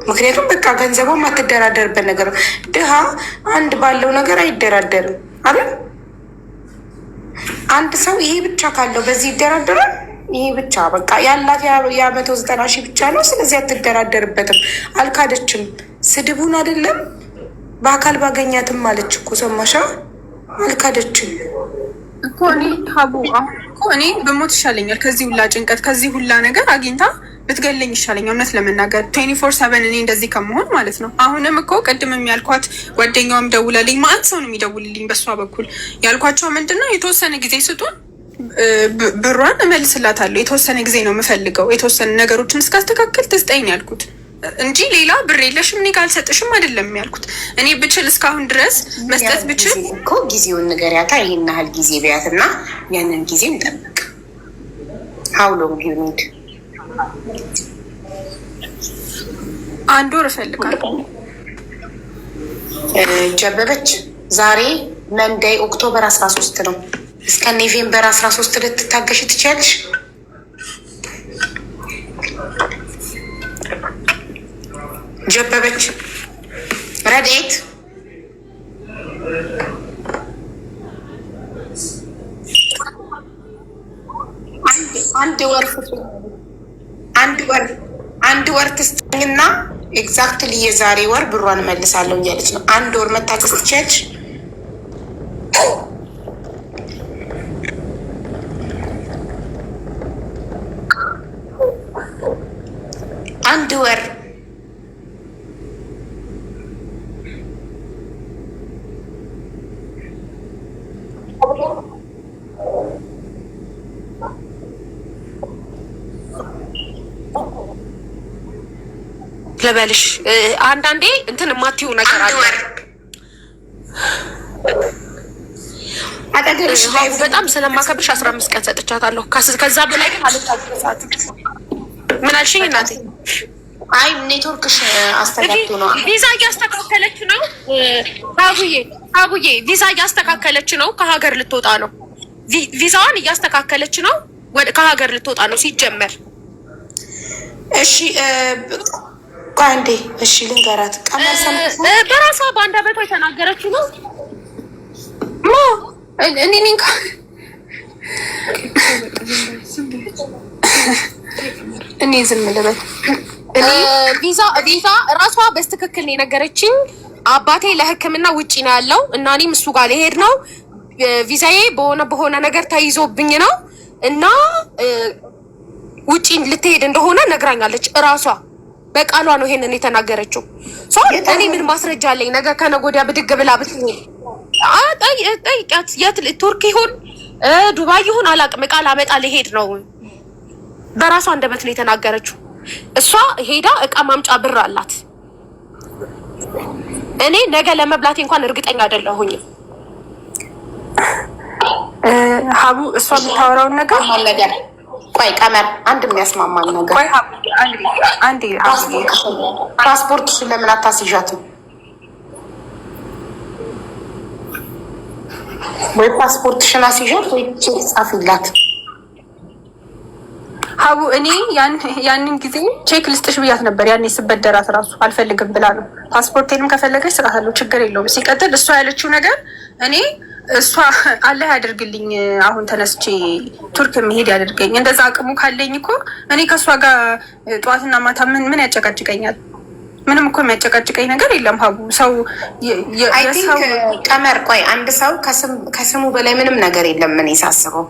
ምክንያቱም በቃ ገንዘቧ የማትደራደርበት ነገር ነው። ድሃ አንድ ባለው ነገር አይደራደርም አይደል? አንድ ሰው ይሄ ብቻ ካለው በዚህ ይደራደራል። ይሄ ብቻ በቃ ያላት የ190,000 ብቻ ነው። ስለዚህ አትደራደርበትም። አልካደችም። ስድቡን አይደለም በአካል ባገኛትም አለች እኮ ሰማሻ? አልካደችም እኮ እኔ ሀቡ እኮ እኔ በሞት ይሻለኛል ከዚህ ሁላ ጭንቀት ከዚህ ሁላ ነገር አግኝታ ብትገለኝ ይሻለኛል። እውነት ለመናገር 24/7 እኔ እንደዚህ ከመሆን ማለት ነው። አሁንም እኮ ቅድም የሚያልኳት ጓደኛዋም ደውላልኝ፣ ማአት ሰው ነው የሚደውልልኝ በሷ በኩል። ያልኳቸው ምንድነው የተወሰነ ጊዜ ስጡን፣ ብሯን እመልስላታለሁ። የተወሰነ ጊዜ ነው የምፈልገው፣ የተወሰነ ነገሮችን እስካስተካከል ትስጠኝ ያልኩት እንጂ ሌላ ብር የለሽም እኔ ጋር አልሰጥሽም አይደለም ያልኩት። እኔ ብችል እስካሁን ድረስ መስጠት ብችል እኮ ጊዜውን ንገሪያታ። ይሄን ያህል ጊዜ ቢያትና ያንን ጊዜ እንጠብቅ። ሀው ሎንግ ዩ ኒድ? 1 ወር እፈልጋለሁ። ጀበበች ዛሬ መንደይ ኦክቶበር 13 ነው። እስከ ኖቬምበር 13 ልትታገሽ ትችያለሽ። ጀበበች ረድኤት አንድ ወር ትስጠኝና ኤግዛክትሊ የዛሬ ወር ብሯን እመልሳለሁ እያለች ነው። 1 ወር መታገስ ትችያለሽ። አንድ ወር ልበልሽ። አንዳንዴ እንትን የማትይው ነገር አለ። በጣም ስለማከብርሽ 15 ቀን ሰጥቻታለሁ። ከዛ በላይ ግን አልታገሳትም። ምን አልሽኝ እናቴ? አይ ኔትወርክሽ አስተካክሎ ነው። ቪዛ እያስተካከለች ነው አቡዬ ቪዛ እያስተካከለች ነው። ከሀገር ልትወጣ ነው። ቪዛዋን እያስተካከለች ነው። ከሀገር ልትወጣ ነው ሲጀመር። እሺ ቋንዴ እሺ ልንገራት። በራሷ በአንደበቷ የተናገረችው ነው። እኔ ዝም ልበል። ቪዛ ራሷ በስትክክል ነው የነገረችኝ። አባቴ ለሕክምና ውጪ ነው ያለው እና እኔም እሱ ጋር ልሄድ ነው። ቪዛዬ በሆነ ነገር ተይዞብኝ ነው እና ውጪ ልትሄድ እንደሆነ ነግራኛለች። እራሷ በቃሏ ነው ይሄንን የተናገረችው። እኔ ምን ማስረጃ አለኝ? ነገ ከነገ ወዲያ ብድግ ብላ ብትሄድ ጠይቂያት። የት ቱርክ ይሁን ዱባይ ይሁን አላውቅም፣ እቃ ላመጣ ልሄድ ነው። በራሷ አንደበት ነው የተናገረችው። እሷ ሄዳ እቃ ማምጫ ብር አላት። እኔ ነገ ለመብላቴ እንኳን እርግጠኛ አይደለሁኝም። ሀቡ እሷ የምታወራውን ነገር ቆይ ቀመር አንድ የሚያስማማን ነገር ቆይ አንዴ ፓስፖርትሽን ለምን አታስይዣትም? ወይ ፓስፖርትሽን አስይዣት ወይ ቼክ ጻፊላት። ሀቡ እኔ ያንን ጊዜ ቼክ ልስጥሽ ብያት ነበር። ያኔ ስበደራት ራሱ አልፈልግም ብላ ነው። ፓስፖርቴንም ከፈለገች ስራታለሁ፣ ችግር የለውም። ሲቀጥል እሷ ያለችው ነገር እሷ አላህ ያደርግልኝ፣ አሁን ተነስቼ ቱርክ መሄድ ያደርገኝ። እንደዛ አቅሙ ካለኝ እኮ እኔ ከእሷ ጋር ጠዋትና ማታ ምን ያጨቃጭቀኛል? ምንም እኮ የሚያጨቃጭቀኝ ነገር የለም። ሀቡ ሰው ቀመር ቆይ አንድ ሰው ከስሙ በላይ ምንም ነገር የለም። ምን ሳስበው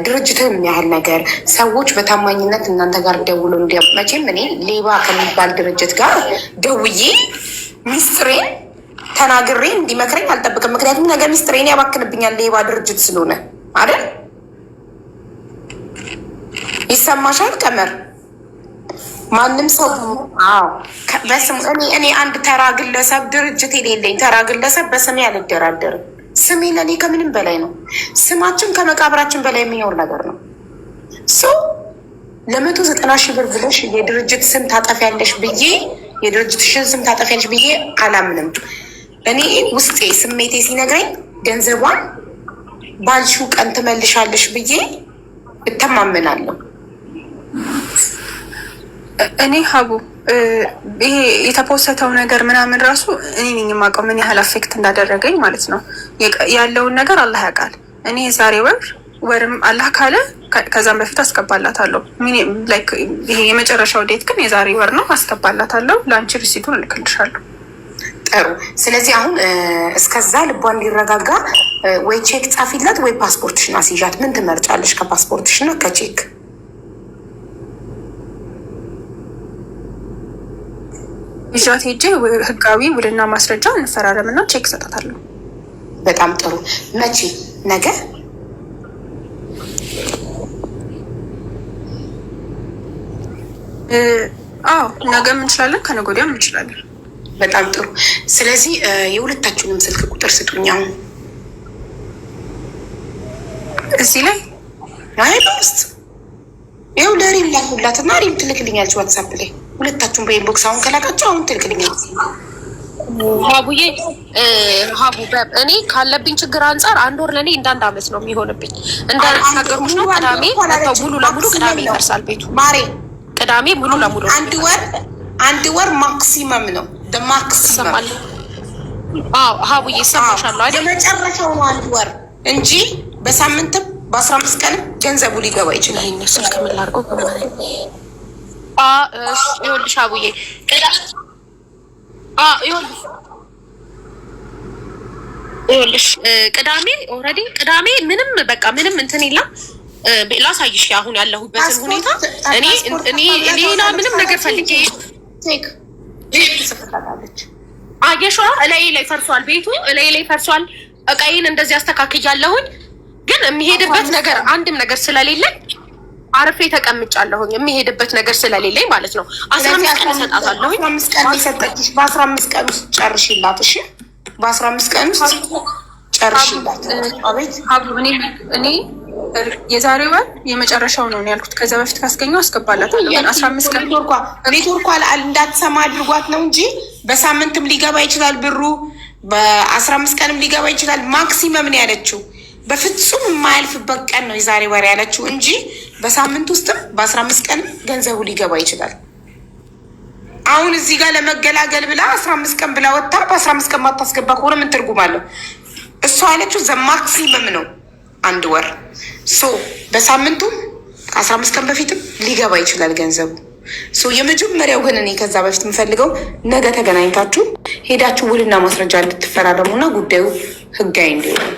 ድርጅትን የሚያህል ነገር ሰዎች በታማኝነት እናንተ ጋር ደውሎ መቼም እኔ ሌባ ከሚባል ድርጅት ጋር ደውዬ ሚስጥሬን ተናግሬ እንዲመክረኝ አልጠብቅም። ምክንያቱም ነገር ሚስጥሬን ያባክንብኛል ሌባ ድርጅት ስለሆነ አይደል? ይሰማሻል ቀመር? ማንም ሰው በስሙ እኔ አንድ ተራ ግለሰብ ድርጅት የሌለኝ ተራ ግለሰብ በስሜ አልደራደርም። ስሜ ለእኔ ከምንም በላይ ነው። ስማችን ከመቃብራችን በላይ የሚኖር ነገር ነው። ሰው 190,000 ብር ብለሽ የድርጅት ስም ታጠፊያለሽ ብዬ የድርጅትሽን ስም ታጠፊያለሽ ብዬ አላምንም። እኔ ውስጤ ስሜቴ ሲነግረኝ ገንዘቧን ባልሽው ቀን ትመልሻለሽ ብዬ እተማመናለሁ። እኔ ሀቡ ይሄ የተፖሰተው ነገር ምናምን ራሱ እኔ ነኝ የማውቀው ምን ያህል አፌክት እንዳደረገኝ ማለት ነው። ያለውን ነገር አላህ ያውቃል። እኔ የዛሬ ወርም አላህ ካለ ከዛም በፊት አስገባላታለሁ። ይሄ የመጨረሻው ዴት ግን የዛሬ ወር ነው። አስገባላታለሁ። ለአንቺ ሪሲቱን እልክልሻለሁ። ጥሩ። ስለዚህ አሁን እስከዛ ልቧ እንዲረጋጋ ወይ ቼክ ጻፊላት ወይ ፓስፖርትሽን አስይዣት። ምን ትመርጫለሽ ከፓስፖርትሽና ከቼክ? ይዣት ሄጄ ህጋዊ ውልና ማስረጃ እንፈራረምና ቼክ እሰጣታለሁ። በጣም ጥሩ። መቼ? ነገ? አዎ ነገም እንችላለን፣ ከነገ ወዲያም እንችላለን። በጣም ጥሩ። ስለዚህ የሁለታችሁንም ስልክ ቁጥር ስጡኝ። አሁን እዚህ ላይ በውስጥ ይኸው ለሪም ላኩላት እና ሪም ትልክልኛለች ዋትሳፕ ላይ። ሁለታችሁም በኢንቦክስ አሁን ከላካቸው አሁን ትልክልኛለች። ሀቡዬ እኔ ካለብኝ ችግር አንጻር 1 ወር ለእኔ እንዳንድ አመት ነው የሚሆንብኝ። እንደተናገርኩሽ ነው። ቅዳሜ ሙሉ ለሙሉ ቅዳሜ ይፈርሳል ቤቱ። ማሬ ቅዳሜ ሙሉ ለሙሉ 1 ወር ማክሲመም ነው። ማክሲመም ሀቡዬ ይሰማሻል አይደል? የመጨረሻው ነው 1 ወር እንጂ በሳምንትም በ15 ቀንም ገንዘቡ ሊገባ ይችላል። ይሄን ስልክ ምን ላድርገው? ይኸውልሽ ሀቡዬ ይኸውልሽ ቅዳሜ ኦልሬዲ ቅዳሜ ምንም በቃ ምንም እንትን የለም። ላሳይሽ አሁን ያለሁበትን ሁኔታ። እኔ ሌላ ምንም ነገር ፈልጌ አየሿ እላይ ላይ ፈርሷል ቤቱ፣ እላይ ላይ ፈርሷል። እቃዬን እንደዚህ አስተካክያለሁኝ፣ ግን የሚሄድበት ነገር አንድም ነገር ስለሌለኝ አርፌ ተቀምጫለሁኝ። የሚሄድበት ነገር ስለሌለኝ ማለት ነው። 15 ቀን እሰጣታለሁኝ። 15 ቀን የሰጠችሽ በ15 ቀን ውስጥ ጨርሽላት። እሺ በ15 ቀን ውስጥ ጨርሽላት። አቤት እኔ የዛሬ ወር የመጨረሻው ነው ያልኩት። ከዛ በፊት ካስገኘው አስገባላታለሁ። 15 ቀን ኔትወርኳ እንዳትሰማ አድርጓት ነው እንጂ በሳምንትም ሊገባ ይችላል ብሩ፣ በ15 ቀንም ሊገባ ይችላል። ማክሲመም ነው ያለችው። በፍጹም የማያልፍበት ቀን ነው የዛሬ ወር ያለችው እንጂ በሳምንት ውስጥም በ15 ቀን ገንዘቡ ሊገባ ይችላል። አሁን እዚህ ጋር ለመገላገል ብላ 15 ቀን ብላ ወጥታ በ15 ቀን ማታስገባ ከሆነ ምን ትርጉም አለው? እሷ ያለችው ማክሲመም ነው 1 ወር። በሳምንቱም ከ15 ቀን በፊትም ሊገባ ይችላል ገንዘቡ። የመጀመሪያው ግን እኔ ከዛ በፊት የምፈልገው ነገ ተገናኝታችሁ ሄዳችሁ ውልና ማስረጃ እንድትፈራረሙና ጉዳዩ ህጋዊ እንዲሆን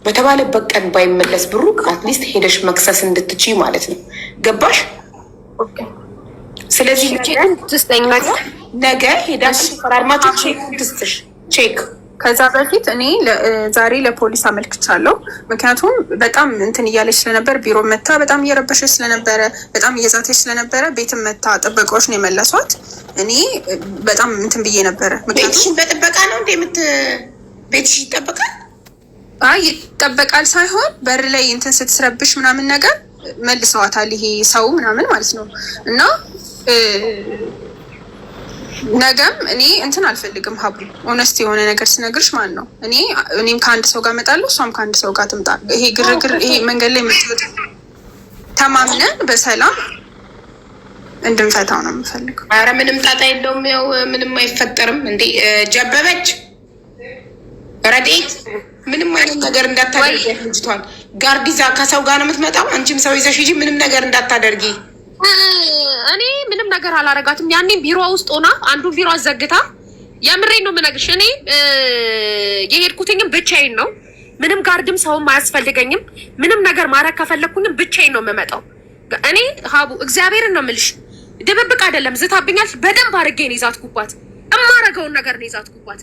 በተባለበት ቀን ባይመለስ ብሩ አትሊስት ሄደሽ መክሰስ እንድትችይ ማለት ነው። ገባሽ? ስለዚህ ነገ ሄዳችሁ ተፈራርማችሁ ቼክ ትስጥሽ ቼክ። ከዛ በፊት እኔ ዛሬ ለፖሊስ አመልክቻለሁ። ምክንያቱም በጣም እንትን እያለች ስለነበር ቢሮ መታ በጣም እየረበሸች ስለነበረ በጣም እየዛተች ስለነበረ ቤትም መታ ጥበቃዎች ነው የመለሷት። እኔ በጣም እንትን ብዬ ነበረ። ቤትሽን በጥበቃ ነው እንደ ቤትሽ ይጠበቃል አይ ይጠበቃል ሳይሆን በር ላይ እንትን ስትስረብሽ ምናምን ነገር መልሰዋታል። ይሄ ሰው ምናምን ማለት ነው። እና ነገም እኔ እንትን አልፈልግም ሀቡ ኦነስት የሆነ ነገር ስነግርሽ ማለት ነው። እኔም ከአንድ ሰው ጋር እመጣለሁ፣ እሷም ከአንድ ሰው ጋር ትምጣ። ይሄ ግርግር ይሄ መንገድ ላይ የምትወጥ ተማምነን በሰላም እንድንፈታው ነው የምፈልገው። ኧረ ምንም ጣጣ የለውም። ያው ምንም አይፈጠርም። እንዴ ጀበበች ረዴት ምንም አይነት ነገር እንዳታደርጊ። ልጅቷን ጋርዲዛ ከሰው ጋር ነው የምትመጣው። አንቺም ሰው ይዘሽ ሂጂ። ምንም ነገር እንዳታደርጊ። እኔ ምንም ነገር አላረጋትም። ያኔም ቢሮ ውስጥ ሆና አንዱን ቢሮ አዘግታ፣ የምሬን ነው የምነግርሽ። እኔ የሄድኩትኝም ብቻዬን ነው። ምንም ጋርድም ሰውም አያስፈልገኝም። ምንም ነገር ማድረግ ከፈለግኩኝም ብቻዬን ነው የምመጣው። እኔ ሀቡ እግዚአብሔርን ነው የምልሽ፣ ድብብቅ አይደለም። ዝታብኛል። በደንብ አድርጌ ነው ይዛትኩባት። እማረገውን ነገር ነው ይዛትኩባት።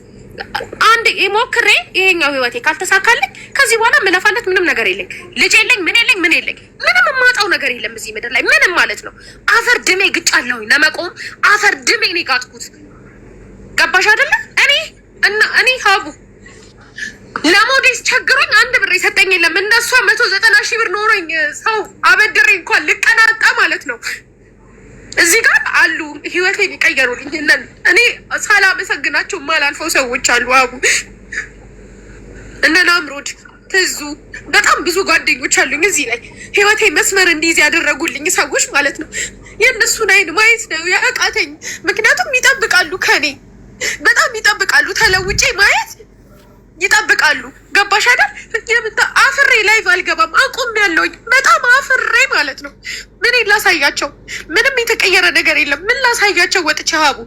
አንድ ሞክሬ ይሄኛው ህይወቴ ካልተሳካልኝ ከዚህ በኋላ ምለፋለት ምንም ነገር የለኝ። ልጅ የለኝ፣ ምን የለኝ፣ ምን የለኝ። ምንም የማጣው ነገር የለም እዚህ ምድር ላይ ምንም ማለት ነው። አፈር ድሜ ግጫለሁኝ ለመቆም አፈር ድሜ ነው የጋጥኩት። ገባሽ አይደለ? እኔ ሀቡ ለሞዴስ ቸግሮኝ አንድ ብር የሰጠኝ የለም። እነሷ 190,000 ብር ኖሮኝ ሰው አበድሬ እንኳን ልቀናጣ ማለት ነው። እዚህ ጋር አሉ ህይወቴን ይቀየሩልኝ። እኔ ሳላመሰግናቸው ማላልፈው ሰዎች አሉ። አቡ እነ ናምሮድ ትዙ በጣም ብዙ ጓደኞች አሉኝ እዚህ ላይ ህይወቴ መስመር እንዲይዝ ያደረጉልኝ ሰዎች ማለት ነው። የእነሱን አይን ማየት ነው ያቃተኝ። ምክንያቱም ይጠብቃሉ፣ ከኔ በጣም ይጠብቃሉ። ተለውጬ ማየት ይጠብቃሉ። ገባሽ አይደል? አፍሬ ላይቭ አልገባም አቁም ያለውኝ በጣም አፍሬ ማለት ነው። ምን ላሳያቸው? ምንም የተቀየረ ነገር የለም። ምን ላሳያቸው ወጥቼ ሀቡ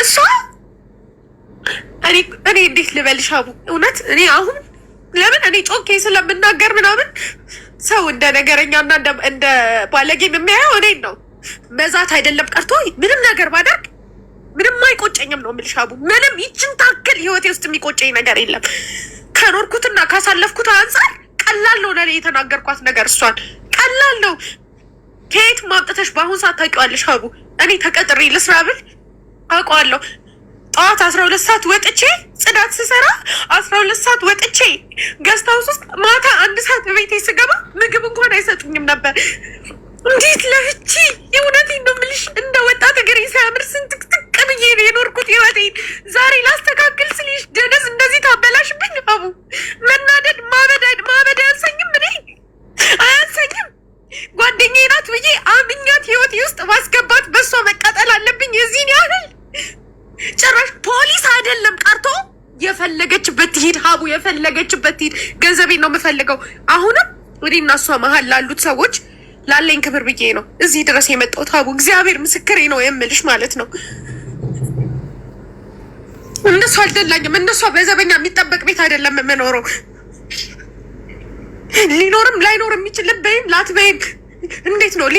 እሷ እኔ እንዴት ልበልሽ ሀቡ እውነት እኔ አሁን ለምን እኔ ጮኬ ስለምናገር ምናምን ሰው እንደ ነገረኛና እንደ ባለጌም የሚያየው እኔን ነው። መዛት አይደለም ቀርቶ ምንም ነገር ባደርግ ምንም አይቆጨኝም ነው የምልሽ ሀቡ። ምንም ይችን ታክል ህይወቴ ውስጥ የሚቆጨኝ ነገር የለም። ከኖርኩትና ካሳለፍኩት አንጻር ቀላል ነው ለእኔ የተናገርኳት ነገር። እሷን ቀላል ነው። ከየት ማምጥተሽ በአሁን ሰዓት ታውቂዋለሽ ሀቡ። እኔ ተቀጥሬ ልስራ ብል አውቀዋለሁ። ጠዋት 12 ሰዓት ወጥቼ ጽዳት ስሰራ 12 ሰዓት ወጥቼ ገስት ሃውስ ውስጥ ማታ 1 ሰዓት ቤቴ ስገባ ምግብ እንኳን አይሰጡኝም ነበር። እንዴት ለፍቺ የእውነቴን ነው የምልሽ እንደ ወጣት እግሬ ሲያምር ስንትክትክ ብዬ ነው የኖርኩት ህይወቴን። ዛሬ ላስተካክል ስልሽ ደነዝ እንደዚህ ታበላሽብኝ ሀቡ። መናደድ ማበድ አያንሰኝም፣ እኔ አያንሰኝም። ጓደኛዬ ናት ብዬ አምኛት ህይወቴ ውስጥ ማስገባት በእሷ መቃጠል አለብኝ የዚህን ያህል? ጭራሽ ፖሊስ አይደለም ቀርቶ የፈለገችበት ትሂድ ሀቡ፣ የፈለገችበት ትሂድ። ገንዘቤን ነው የምፈልገው። አሁንም እኔና እሷ መሀል ላሉት ሰዎች ላለኝ ክብር ብዬ ነው እዚህ ድረስ የመጣሁት ሀቡ። እግዚአብሔር ምስክሬ ነው የምልሽ ማለት ነው። እንደሷ አልደላኝም። እንደሷ በዘበኛ የሚጠበቅ ቤት አይደለም የምኖረው። ሊኖርም ላይኖር የሚችል በይም ላትበይም እንዴት ነው